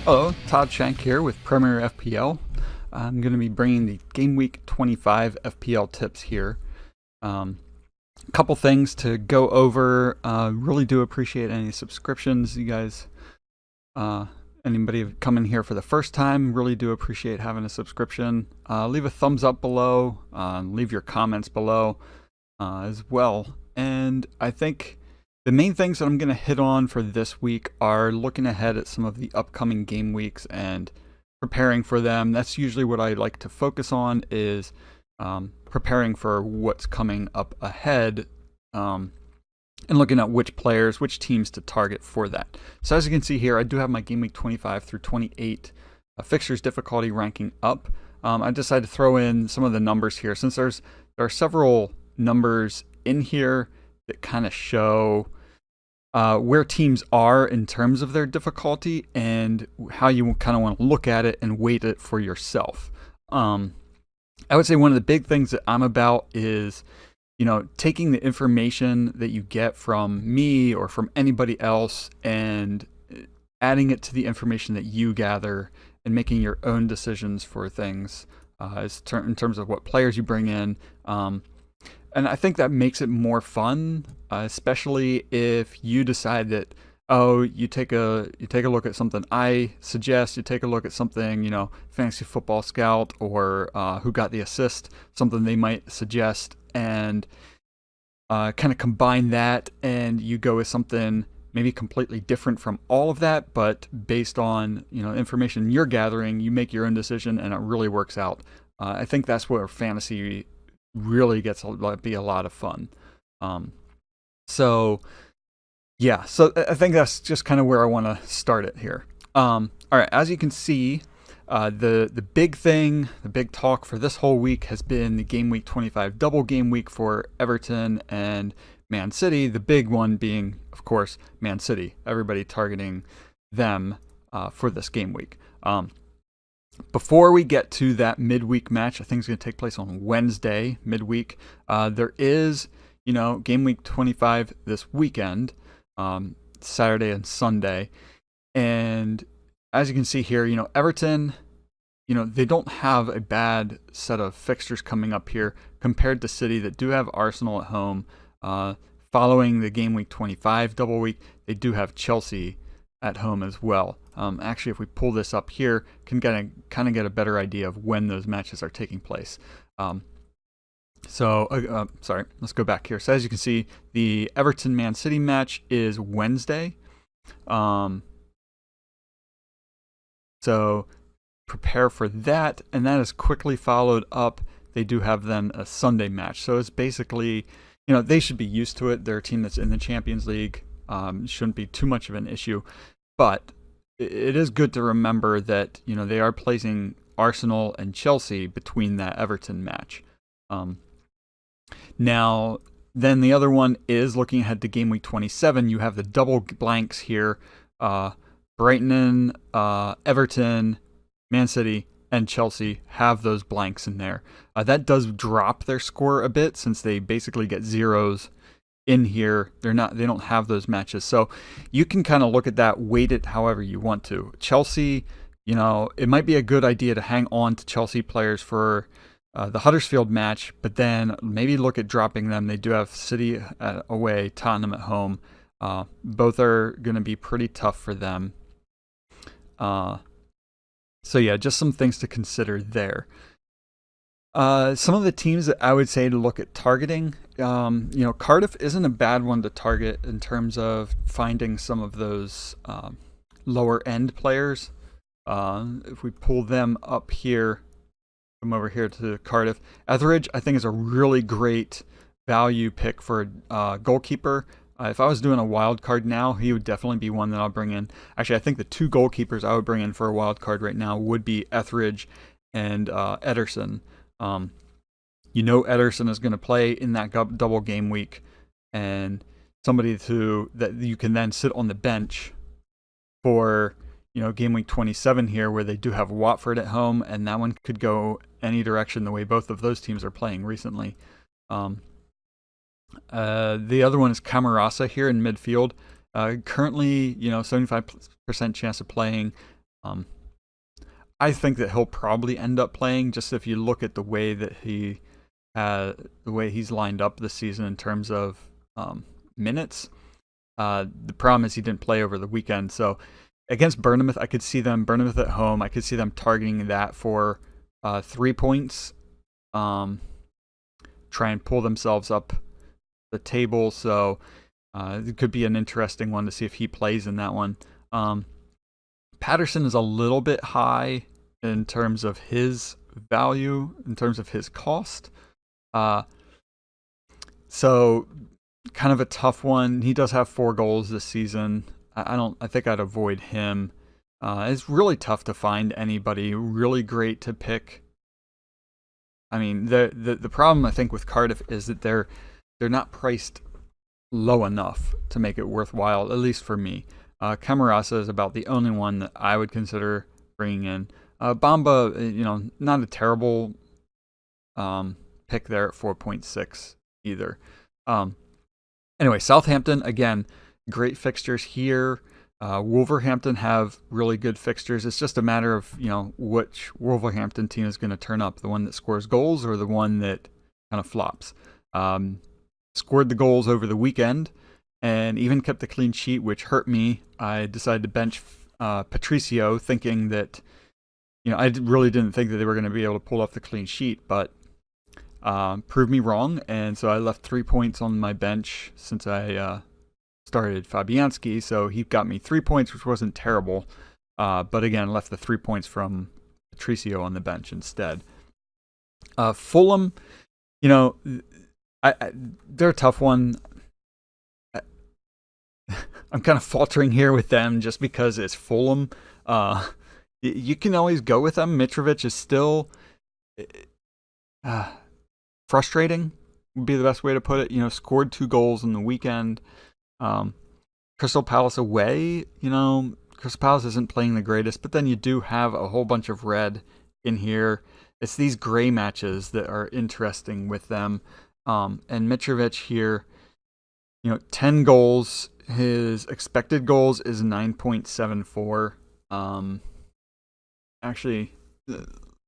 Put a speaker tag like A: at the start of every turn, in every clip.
A: Hello, Todd Shank here with Premier FPL. I'm going to be bringing the Gameweek 25 FPL tips here. A couple things to go over. Really do appreciate any subscriptions. You guys, anybody coming here for the first time, really do appreciate having a subscription. Leave a thumbs up below. Leave your comments below as well. And I think the main things that I'm going to hit on for this week are looking ahead at some of the upcoming game weeks and preparing for them. That's usually what I like to focus on, is preparing for what's coming up ahead and looking at which players, which teams to target for that. So as you can see here, I do have my Game Week 25 through 28 fixtures difficulty ranking up. I decided to throw in some of the numbers here, since there are several numbers in here that kind of show where teams are in terms of their difficulty and how you kind of want to look at it and weight it for yourself. I would say one of the big things that I'm about is, taking the information that you get from me or from anybody else and adding it to the information that you gather and making your own decisions for things in terms of what players you bring in. And I think that makes it more fun, especially if you decide that, you take a look at something I suggest, you take a look at something, Fantasy Football Scout or Who Got the Assist, something they might suggest, and kind of combine that, and you go with something maybe completely different from all of that, but based on information you're gathering, you make your own decision, and it really works out. I think that's where fantasy really gets to be a lot of fun. So I think that's just kind of where I want to start it here. All right, as you can see, the big thing, the big talk for this whole week has been the Game Week 25 double game week for Everton and Man City. The big one being, of course, Man City. Everybody targeting them for this game week. Before we get to that midweek match, I think it's going to take place on Wednesday, midweek. There is, Game Week 25 this weekend, Saturday and Sunday. And as you can see here, Everton, they don't have a bad set of fixtures coming up here compared to City that do have Arsenal at home. Following the Game Week 25 double week, they do have Chelsea at home as well. Actually, if we pull this up here, can kind of get a better idea of when those matches are taking place. Sorry, let's go back here. So as you can see, the Everton-Man City match is Wednesday. So prepare for that, and that is quickly followed up. They do have then a Sunday match. So it's basically, they should be used to it. They're a team that's in the Champions League. Shouldn't be too much of an issue. But it is good to remember that, they are placing Arsenal and Chelsea between that Everton match. Now, then the other one is looking ahead to Game Week 27. You have the double blanks here. Brighton, Everton, Man City, and Chelsea have those blanks in there. That does drop their score a bit, since they basically get zeros in here. They don't have those matches. So you can kind of look at that, weight it however you want to. Chelsea, it might be a good idea to hang on to Chelsea players for the Huddersfield match, but then maybe look at dropping them. They do have City away, Tottenham at home. Both are going to be pretty tough for them. So yeah, just some things to consider there. Some of the teams that I would say to look at targeting, Cardiff isn't a bad one to target in terms of finding some of those lower end players. If we pull them up here, come over here to Cardiff. Etheridge, I think, is a really great value pick for a goalkeeper. If I was doing a wild card now, he would definitely be one that I'll bring in. Actually, I think the two goalkeepers I would bring in for a wild card right now would be Etheridge and Ederson. Ederson is going to play in that double game week, and somebody that you can then sit on the bench for, Game Week 27 here, where they do have Watford at home, and that one could go any direction the way both of those teams are playing recently. The other one is Camarasa here in midfield. Currently, 75% chance of playing. I think that he'll probably end up playing, just if you look at the way that he's lined up this season in terms of minutes. The problem is he didn't play over the weekend, so against Bournemouth, I could see them, Bournemouth at home, I could see them targeting that for 3 points, try and pull themselves up the table, so it could be an interesting one to see if he plays in that one. Patterson is a little bit high in terms of his value, in terms of his cost. So kind of a tough one. He does have 4 goals this season. I think I'd avoid him. It's really tough to find anybody really great to pick. I mean, the problem I think with Cardiff is that they're not priced low enough to make it worthwhile, at least for me. Camarasa is about the only one that I would consider bringing in. Bamba, not a terrible pick there at 4.6 either. Anyway, Southampton, again, great fixtures here. Wolverhampton have really good fixtures. It's just a matter of, which Wolverhampton team is going to turn up, the one that scores goals or the one that kind of flops. Scored the goals over the weekend and even kept a clean sheet, which hurt me. I decided to bench Patricio, thinking that, I really didn't think that they were going to be able to pull off the clean sheet, but proved me wrong, and so I left 3 points on my bench since I started Fabianski, so he got me 3 points, which wasn't terrible, but again, left the 3 points from Patricio on the bench instead. Fulham, they're a tough one. I'm kind of faltering here with them just because it's Fulham. You can always go with them. Mitrovic is still frustrating, would be the best way to put it. Scored 2 goals in the weekend. Crystal Palace away, Crystal Palace isn't playing the greatest, but then you do have a whole bunch of red in here. It's these gray matches that are interesting with them. And Mitrovic here, 10 goals. His expected goals is 9.74. Actually,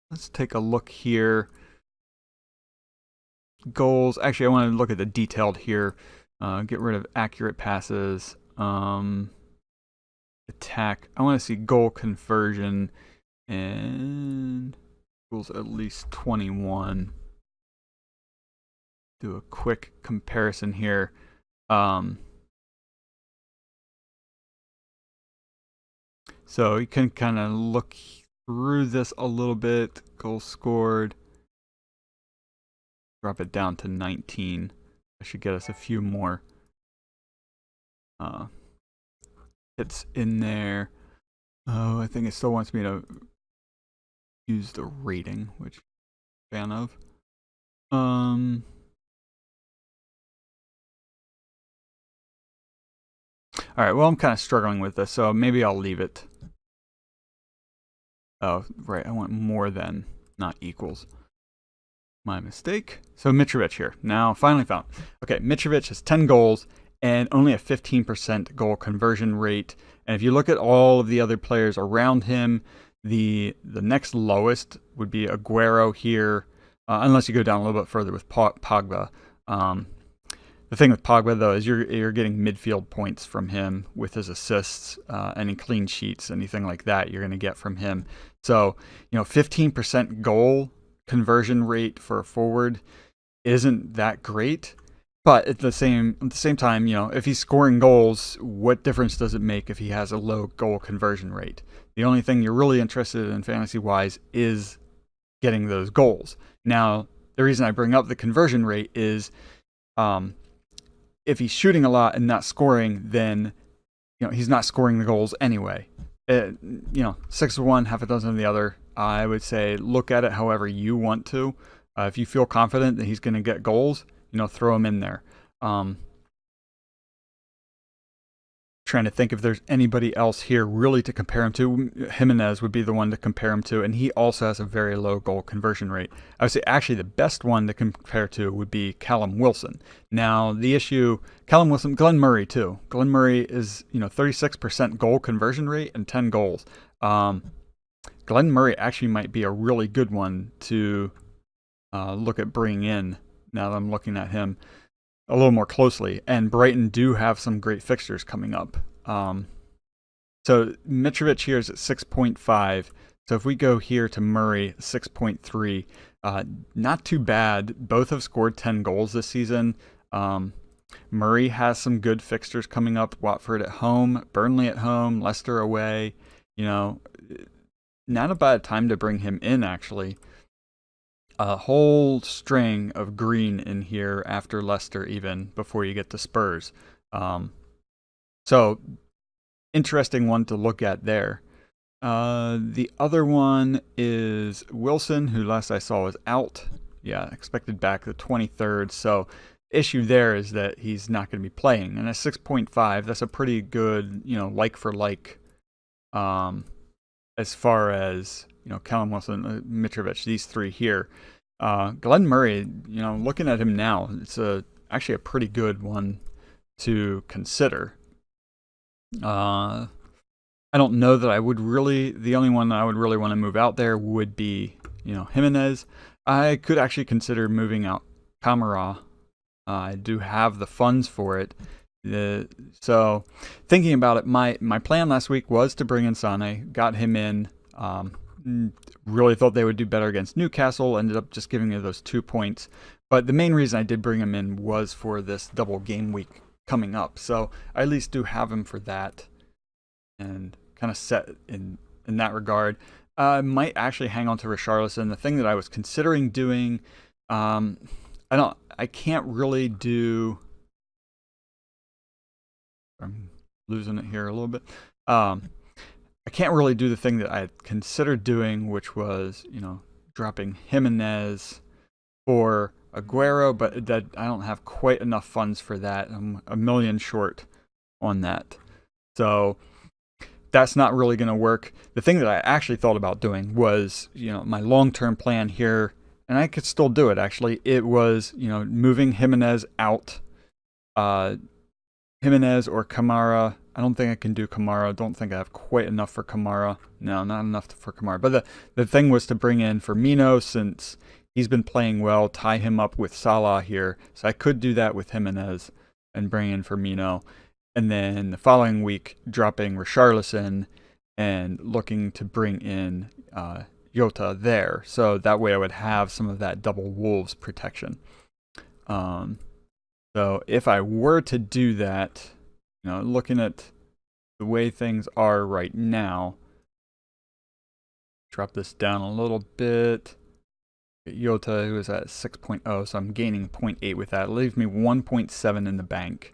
A: let's take a look here. Goals. Actually, I want to look at the detailed here. Get rid of accurate passes. Attack. I want to see goal conversion and goals at least 21. Do a quick comparison here. So you can kind of look through this a little bit. Goals scored. Drop it down to 19. That should get us a few more hits in there. Oh, I think it still wants me to use the rating, which I'm a fan of. All right, well, I'm kind of struggling with this, so maybe I'll leave it. Oh, right, I want more than, not equals. My mistake. So Mitrovic here. Now, finally found. Okay, Mitrovic has 10 goals and only a 15% goal conversion rate. And if you look at all of the other players around him, the next lowest would be Aguero here, unless you go down a little bit further with Pogba. The thing with Pogba, though, is you're getting midfield points from him with his assists, any clean sheets, anything like that you're going to get from him. So, 15% goal conversion rate for a forward isn't that great. But at the same time, if he's scoring goals, what difference does it make if he has a low goal conversion rate? The only thing you're really interested in fantasy-wise is getting those goals. Now, the reason I bring up the conversion rate is if he's shooting a lot and not scoring, then he's not scoring the goals anyway. 6 of one, half a dozen of the other. I would say look at it however you want to. If you feel confident that he's going to get goals, throw him in there. Trying to think if there's anybody else here really to compare him to. Jimenez would be the one to compare him to, and he also has a very low goal conversion rate. I would say actually the best one to compare to would be Callum Wilson. Now the issue, Callum Wilson, Glenn Murray too. Glenn Murray is 36% goal conversion rate and 10 goals. Glenn Murray actually might be a really good one to look at bringing in now that I'm looking at him a little more closely. And Brighton do have some great fixtures coming up. So Mitrovic here is at 6.5. So if we go here to Murray, 6.3, not too bad. Both have scored 10 goals this season. Murray has some good fixtures coming up. Watford at home, Burnley at home, Leicester away. Not a bad time to bring him in, actually. A whole string of green in here after Leicester, even before you get to Spurs. So interesting one to look at there. The other one is Wilson, who last I saw was out. Yeah, expected back the 23rd. So issue there is that he's not going to be playing. And at 6.5, that's a pretty good, like for like, as far as, Callum Wilson, Mitrovic, these three here. Glenn Murray, looking at him now, it's actually a pretty good one to consider. I don't know that I would really, the only one I would really want to move out there would be, Jimenez. I could actually consider moving out Camara. I do have the funds for it. So thinking about it, my plan last week was to bring in Sane, got him in. Really thought they would do better against Newcastle, ended up just giving me those 2 points. But the main reason I did bring him in was for this double game week coming up. So I at least do have him for that and kind of set in that regard. I might actually hang on to Richarlison. The thing that I was considering doing, I can't really do. I'm losing it here a little bit. I can't really do the thing that I had considered doing, which was, dropping Jimenez for Aguero, but that I don't have quite enough funds for that. I'm $1 million short on that. So that's not really going to work. The thing that I actually thought about doing was, my long-term plan here, and I could still do it, actually. It was, moving Jimenez out. Jimenez or Kamara. I don't think I can do Kamara. I don't think I have quite enough for Kamara. No, not enough for Kamara. But the thing was to bring in Firmino, since he's been playing well, tie him up with Salah here. So I could do that with Jimenez and bring in Firmino. And then the following week, dropping Richarlison and looking to bring in Jota there. So that way I would have some of that double Wolves protection. So if I were to do that, looking at the way things are right now, drop this down a little bit. Jota, who is at 6.0, so I'm gaining 0.8 with that. It leaves me 1.7 in the bank.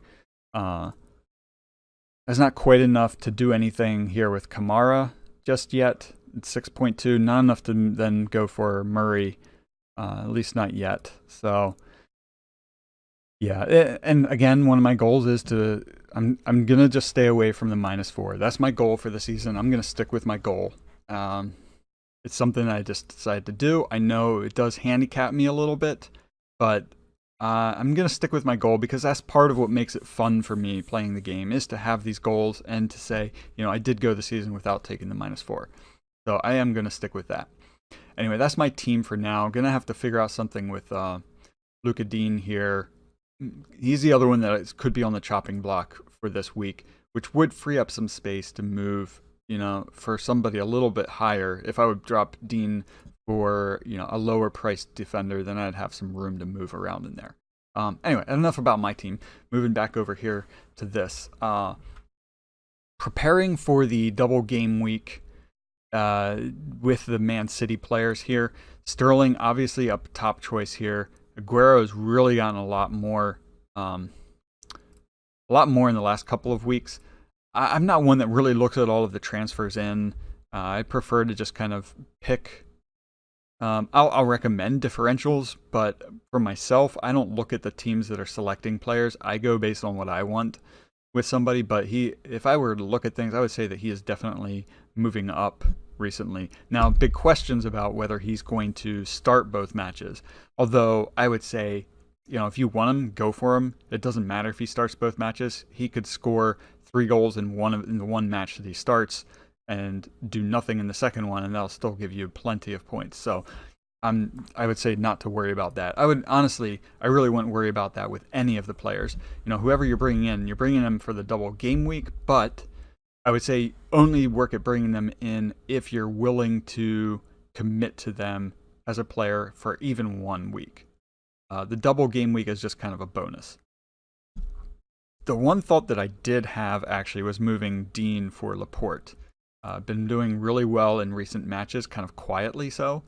A: That's not quite enough to do anything here with Kamara just yet. It's 6.2, not enough to then go for Murray, at least not yet. So yeah, and again, one of my goals is I'm gonna just stay away from the -4. That's my goal for the season. I'm gonna stick with my goal. It's something I just decided to do. I know it does handicap me a little bit, but I'm gonna stick with my goal because that's part of what makes it fun for me playing the game, is to have these goals and to say, I did go the season without taking the -4. So I am gonna stick with that. Anyway, that's my team for now. I'm gonna have to figure out something with Luka Dean here. He's the other one that could be on the chopping block for this week, which would free up some space to move, for somebody a little bit higher. If I would drop Dean for, a lower priced defender, then I'd have some room to move around in there. Anyway, enough about my team. Moving back over here to this. Preparing for the double game week with the Man City players here. Sterling, obviously a top choice here. Aguero's really gotten a lot more in the last couple of weeks. I'm not one that really looks at all of the transfers in. I prefer to just kind of pick. I'll recommend differentials, but for myself, I don't look at the teams that are selecting players. I go based on what I want with somebody. But if I were to look at things, I would say that he is definitely moving up recently. Now, big questions about whether he's going to start both matches. Although I would say, if you want him, go for him. It doesn't matter if he starts both matches. He could score 3 goals in the one match that he starts, and do nothing in the second one, and that'll still give you plenty of points. So I would say not to worry about that. I really wouldn't worry about that with any of the players. Whoever you're bringing them for the double game week, but I would say only work at bringing them in if you're willing to commit to them as a player for even 1 week. The double game week is just kind of a bonus. The one thought that I did have actually was moving Dean for Laporte. Been doing really well in recent matches, kind of quietly so.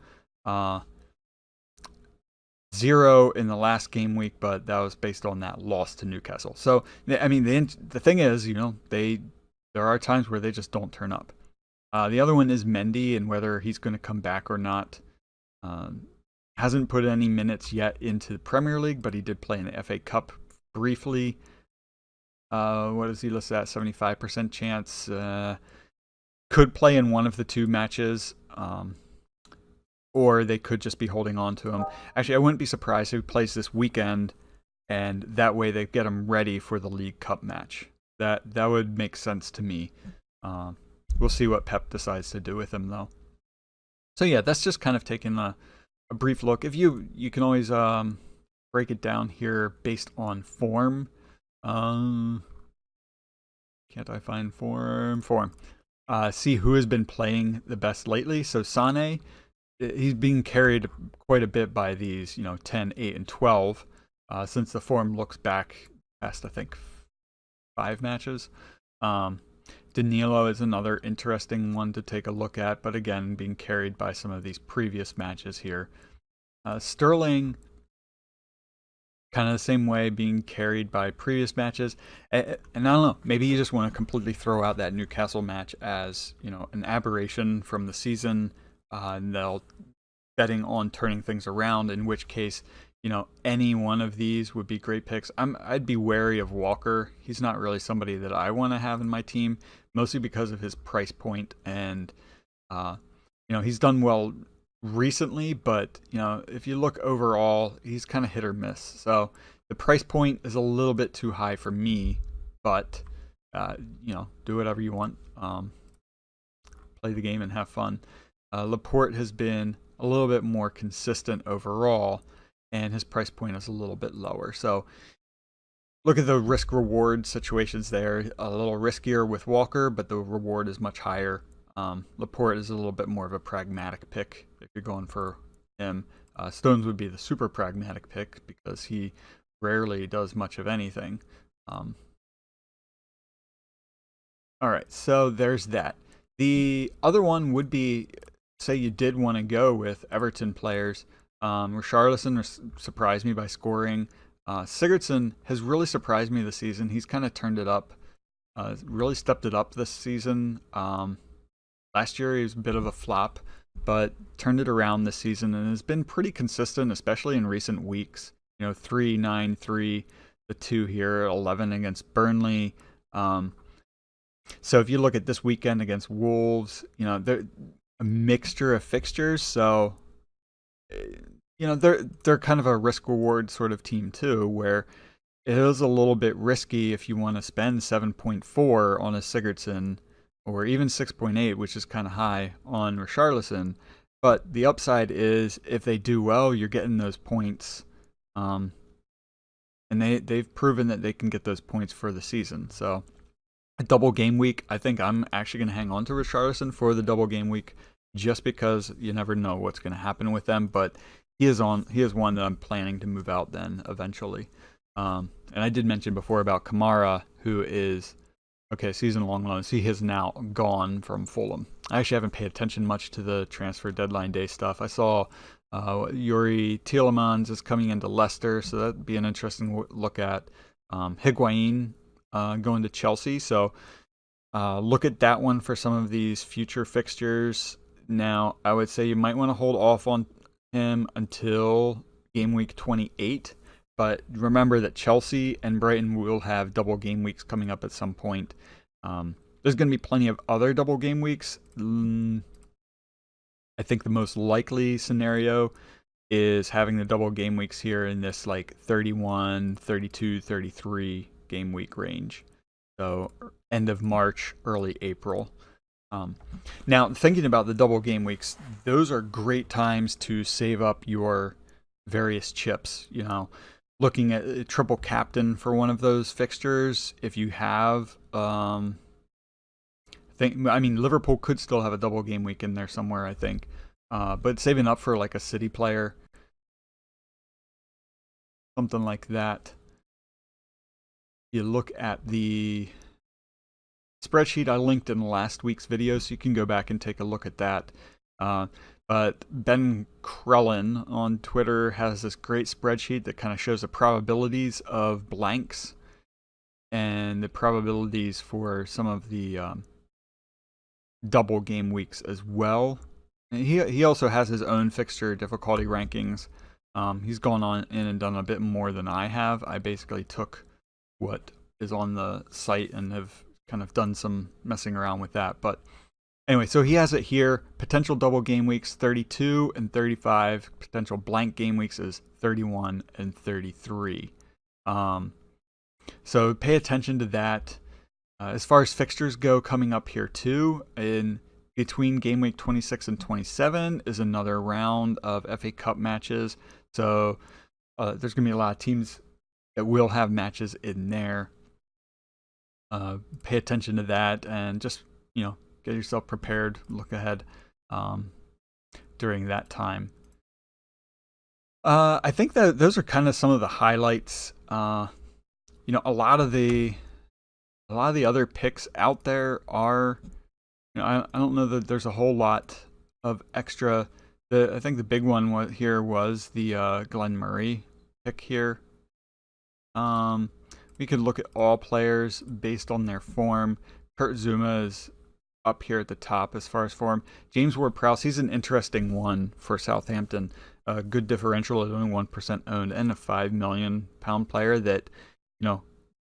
A: 0 in the last game week, but that was based on that loss to Newcastle. So, I mean, the thing is, there are times where they just don't turn up. The other one is Mende, and whether he's going to come back or not. Hasn't put any minutes yet into the Premier League, but he did play in the FA Cup briefly. What is he listed at? 75% chance. Could play in one of the 2 matches. Or they could just be holding on to him. Actually, I wouldn't be surprised if he plays this weekend, and that way they get him ready for the League Cup match. That would make sense to me. We'll see what Pep decides to do with him, though. So yeah, that's just kind of taking a brief look. If you can always break it down here based on form. Can't I find form? See who has been playing the best lately. So Sane, he's being carried quite a bit by these, 10, 8, and 12, since the form looks back past, I think, 5 matches. Danilo is another interesting one to take a look at, but again, being carried by some of these previous matches here. Sterling, kind of the same way, being carried by previous matches. And I don't know, maybe you just want to completely throw out that Newcastle match as, an aberration from the season. And they'll betting on turning things around, in which case, any one of these would be great picks. I'd be wary of Walker. He's not really somebody that I want to have in my team, mostly because of his price point. And, he's done well recently, but, if you look overall, he's kind of hit or miss. So the price point is a little bit too high for me, but, do whatever you want. Play the game and have fun. Laporte has been a little bit more consistent overall, and his price point is a little bit lower. So look at the risk-reward situations there. A little riskier with Walker, but the reward is much higher. Laporte is a little bit more of a pragmatic pick if you're going for him. Stones would be the super pragmatic pick because he rarely does much of anything. All right, so there's that. The other one would be, say you did want to go with Everton players. Richarlison surprised me by scoring. Sigurdsson has really surprised me this season. He's kind of turned it up, really stepped it up this season. Last year he was a bit of a flop, but turned it around this season and has been pretty consistent, especially in recent weeks. 3, 9, 3, the 2 here, 11 against Burnley. So if you look at this weekend against Wolves, they're a mixture of fixtures, so they're kind of a risk-reward sort of team too, where it is a little bit risky if you want to spend 7.4 on a Sigurdsson, or even 6.8, which is kind of high on Richarlison. But the upside is if they do well, you're getting those points, and they've proven that they can get those points for the season. So a double game week, I think I'm actually going to hang on to Richarlison for the double game week, just because you never know what's going to happen with them. But he is one that I'm planning to move out then eventually. And I did mention before about Kamara, who is season-long loans. He has now gone from Fulham. I actually haven't paid attention much to the transfer deadline day stuff. I saw Yuri Tielemans is coming into Leicester, so that'd be an interesting look at. Higuain going to Chelsea, so look at that one for some of these future fixtures. Now, I would say you might want to hold off on him until game week 28, but remember that Chelsea and Brighton will have double game weeks coming up at some point. There's going to be plenty of other double game weeks. I think the most likely scenario is having the double game weeks here in this 31, 32, 33 game week range. So end of March, early April. Now, thinking about the double game weeks, those are great times to save up your various chips. Looking at a triple captain for one of those fixtures, if you have, Liverpool could still have a double game week in there somewhere, I think. But saving up for like a City player, something like that. You look at the spreadsheet I linked in last week's video, so you can go back and take a look at that. But Ben Krellin on Twitter has this great spreadsheet that kind of shows the probabilities of blanks and the probabilities for some of the double game weeks as well. And he also has his own fixture difficulty rankings. He's gone on in and done a bit more than I have. I basically took what is on the site and have kind of done some messing around with that. But anyway, so he has it here. Potential double game weeks 32 and 35. Potential blank game weeks is 31 and 33. So pay attention to that. As far as fixtures go, coming up here too, in between game week 26 and 27 is another round of FA Cup matches. So there's going to be a lot of teams that will have matches in there. Pay attention to that and just, get yourself prepared, look ahead during that time. I think that those are kind of some of the highlights. A lot of the other picks out there are, I don't know that there's a whole lot of extra. I think the big one was the Glenn Murray pick here. We could look at all players based on their form. Kurt Zuma is up here at the top as far as form. James Ward-Prowse, he's an interesting one for Southampton. A good differential at only 1% owned and a £5 million player that,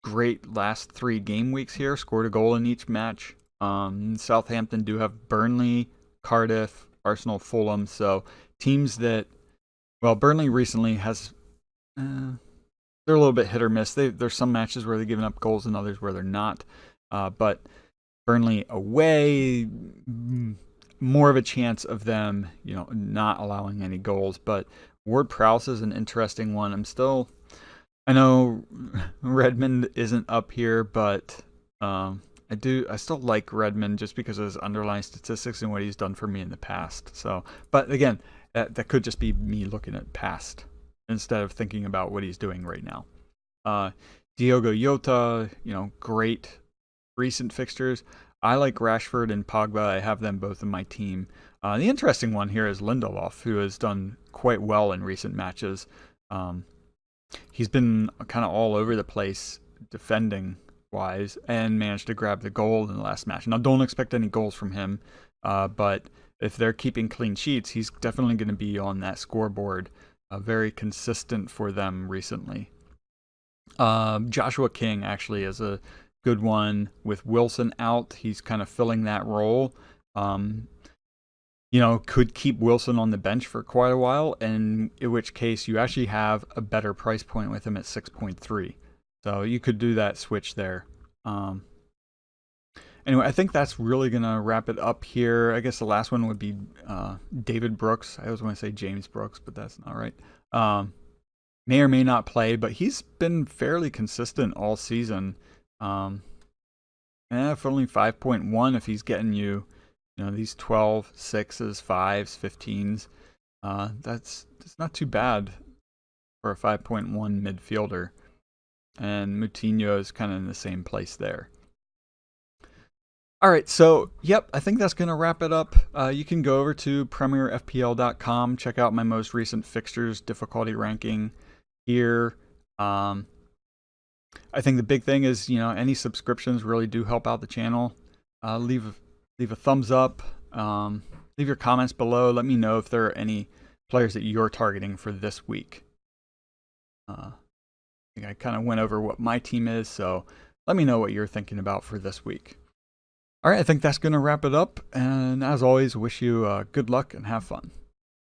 A: great last 3 game weeks here. Scored a goal in each match. Southampton do have Burnley, Cardiff, Arsenal, Fulham. So teams that, Burnley recently has... they're a little bit hit or miss. There's some matches where they're giving up goals and others where they're not. But Burnley away, more of a chance of them, not allowing any goals. But Ward-Prowse is an interesting one. I know Redmond isn't up here, but I still like Redmond just because of his underlying statistics and what he's done for me in the past. So, but again, that could just be me looking at past instead of thinking about what he's doing right now. Diogo Jota, great recent fixtures. I like Rashford and Pogba. I have them both in my team. The interesting one here is Lindelof, who has done quite well in recent matches. He's been kind of all over the place defending wise and managed to grab the goal in the last match. Now, don't expect any goals from him, but if they're keeping clean sheets, he's definitely going to be on that scoreboard. Very consistent for them recently. Joshua King actually is a good one with Wilson out. He's kind of filling that role. Could keep Wilson on the bench for quite a while, and in which case you actually have a better price point with him at 6.3. So you could do that switch there. Anyway, I think that's really going to wrap it up here. I guess the last one would be David Brooks. I always want to say James Brooks, but that's not right. May or may not play, but he's been fairly consistent all season. For only 5.1, if he's getting you, these 12, 6s, 5s, 15s, that's not too bad for a 5.1 midfielder. And Moutinho is kind of in the same place there. All right, so, I think that's going to wrap it up. You can go over to PremierFPL.com, check out my most recent fixtures difficulty ranking here. I think the big thing is, any subscriptions really do help out the channel. Leave a thumbs up. Leave your comments below. Let me know if there are any players that you're targeting for this week. I think I kind of went over what my team is, so let me know what you're thinking about for this week. All right, I think that's going to wrap it up. And as always, wish you good luck and have fun.